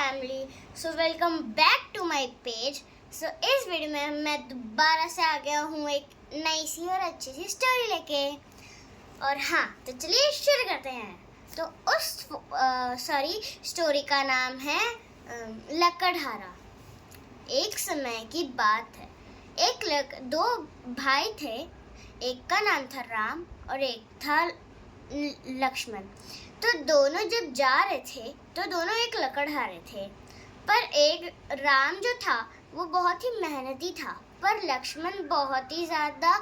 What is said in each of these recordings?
Family. So welcome back to my page. So इस video में मैं दोबारा से आ गया हूँ एक नई सी और अच्छी सी स्टोरी लेके। और हाँ, तो चलिए शुरू करते हैं। तो उस स्टोरी का नाम है लकड़हारा। एक समय की बात है, दो भाई थे। एक का नाम था राम और एक था लक्ष्मण। तो दोनों जब जा रहे थे तो दोनों एक लकड़हारे थे। पर एक राम जो था वो बहुत ही मेहनती था, पर लक्ष्मण बहुत ही ज्यादा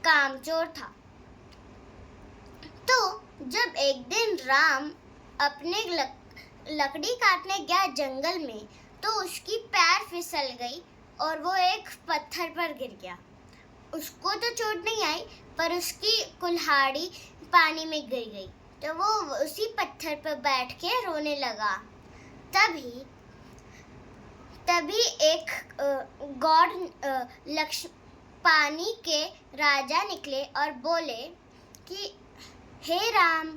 कामचोर था। तो जब एक दिन राम अपने लकड़ी काटने गया जंगल में, तो उसकी पैर फिसल गई और वो एक पत्थर पर गिर गया। उसको तो चोट नहीं आई, पर उसकी कुल्हाड़ी पानी में गिर गई। तो वो उसी पत्थर पर बैठ के रोने लगा। तभी एक पानी के राजा निकले और बोले कि हे राम,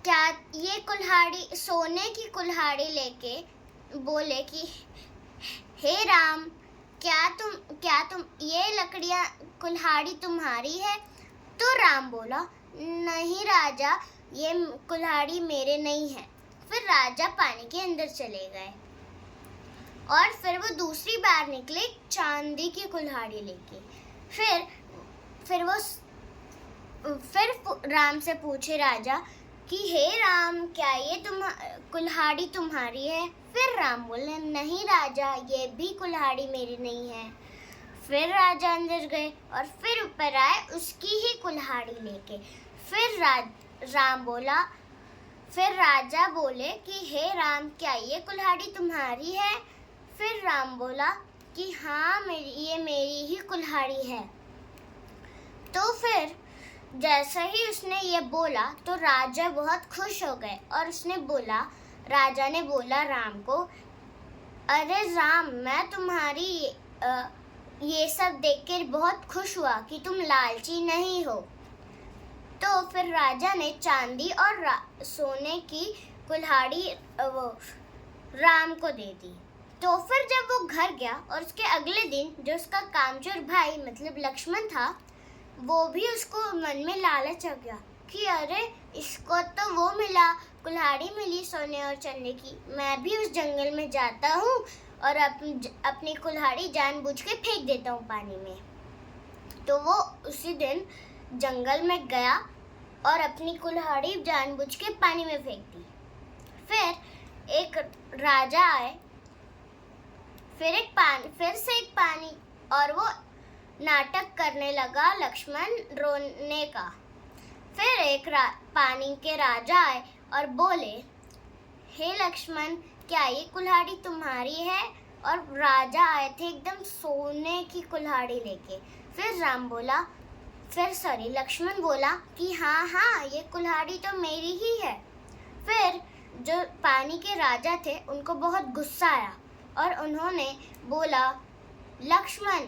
क्या ये कुल्हाड़ी, सोने की कुल्हाड़ी लेके बोले कि हे राम, क्या तुम ये कुल्हाड़ी तुम्हारी है? तो राम बोला, नहीं राजा, ये कुल्हाड़ी मेरे नहीं है। फिर राजा पानी के अंदर चले गए और फिर वो दूसरी बार निकले चांदी की कुल्हाड़ी लेके। फिर राम से पूछे राजा कि हे राम, क्या ये कुल्हाड़ी तुम्हारी है? फिर राम बोले, नहीं राजा, ये भी कुल्हाड़ी मेरी नहीं है। फिर राजा अंदर गए और फिर ऊपर आए उसकी ही कुल्हाड़ी लेके। फिर राजा बोले कि हे राम, क्या ये कुल्हाड़ी तुम्हारी है? फिर राम बोला कि हाँ, ये मेरी ही कुल्हाड़ी है। तो फिर जैसे ही उसने ये बोला तो राजा बहुत खुश हो गए और राजा ने बोला राम को, अरे राम, मैं तुम्हारी ये सब देखकर बहुत खुश हुआ कि तुम लालची नहीं हो। तो फिर राजा ने चांदी और सोने की कुल्हाड़ी राम को दे दी। तो फिर जब वो घर गया और उसके अगले दिन जो उसका कामचोर भाई मतलब लक्ष्मण था, वो भी उसको मन में लालच आ गया कि अरे, इसको तो वो मिला, कुल्हाड़ी मिली सोने और चांदी की, मैं भी उस जंगल में जाता हूँ और अपनी कुल्हाड़ी जानबूझ के फेंक देता हूँ पानी में। तो वो उसी दिन जंगल में गया और अपनी कुल्हाड़ी जानबूझ के पानी में फेंक दी। फिर एक राजा आए, फिर से एक पानी, और वो नाटक करने लगा लक्ष्मण रोने का। फिर एक पानी के राजा आए और बोले, हे लक्ष्मण, क्या ये कुल्हाड़ी तुम्हारी है? और राजा आए थे एकदम सोने की कुल्हाड़ी लेके। लक्ष्मण बोला कि हाँ, ये कुल्हाड़ी तो मेरी ही है। फिर जो पानी के राजा थे उनको बहुत गुस्सा आया और उन्होंने बोला, लक्ष्मण,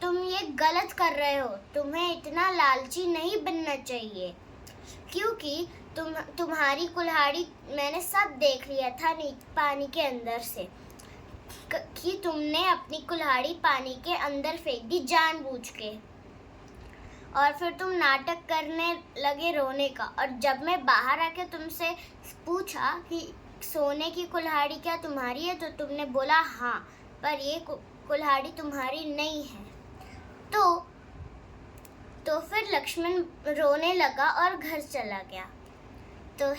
तुम ये गलत कर रहे हो, तुम्हें इतना लालची नहीं बनना चाहिए, क्योंकि तुम्हारी कुल्हाड़ी मैंने सब देख लिया था पानी के अंदर से कि तुमने अपनी कुल्हाड़ी पानी के अंदर फेंक दी जानबूझ के, और फिर तुम नाटक करने लगे रोने का। और जब मैं बाहर आके तुमसे पूछा कि सोने की कुल्हाड़ी क्या तुम्हारी है, तो तुमने बोला हाँ, पर ये कुल्हाड़ी तुम्हारी नहीं है। तो फिर लक्ष्मण रोने लगा और घर चला गया। तो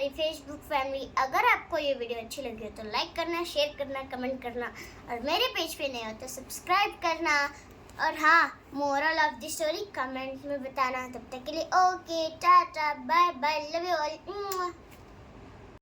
फेसबुक फैमिली, अगर आपको ये वीडियो अच्छी लगी हो तो लाइक करना, शेयर करना, कमेंट करना, और मेरे पेज पे नए हो तो सब्सक्राइब करना। और हाँ, moral of the story comment में बताना। तब तक के लिए ओके, टाटा, bye bye, love you all.